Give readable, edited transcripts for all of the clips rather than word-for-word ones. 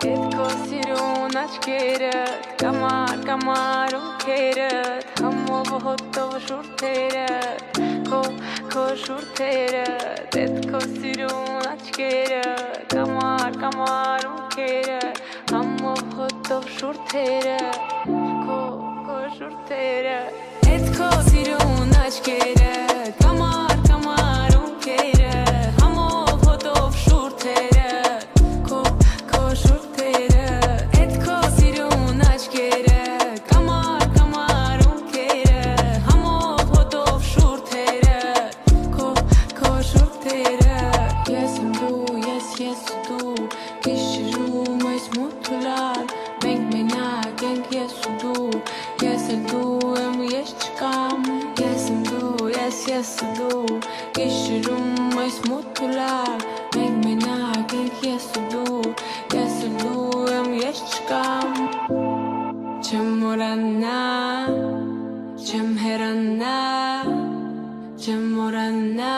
Հետքո սիրուն աչքերդ Կամար ունքերդ Համով հոտով շուրթերդ Քո շուրթերդ Հետքո սիրուն աչքերդ Կամար ունքերդ Համով հոտով շուրթերդ Քո շուրթերդ Հետքո սիրուն աչքերդ Կամար ունքերդ Համով հոտով շուրթերդ Քո շուրթերդ Հետքո սիրուն աչքերդ Կամար ունքերդ Համով հոտով շուրթերդ Քո շուրթերդ Ես եմ դու, ես ու դու Գիշերում այս մութուլան Մենք մենակ ենք ես ու դու Ես էլ դու եմ ես չկամ Ես եմ դու, ես ու դու Գիշերում այս մութուլան Մենք մենակ ենք ես ու դու Ես էլ դու եմ ես չկամ Չեմ մորանա Չեմ հեռանա Չեմ մորանա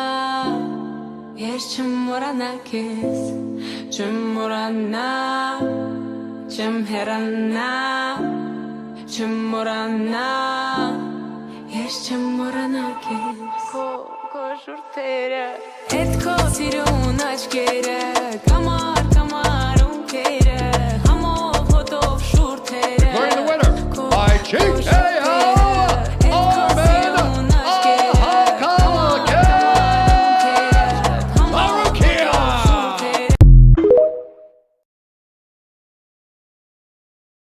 Ես չեմ մորանա քեզ Չեմ մորանա Չեմ հեռանա Չեմ մորանա Ես չեմ մորանա քեզ Քո շուրթերը Հետքո սիրուն աչքերը Կամար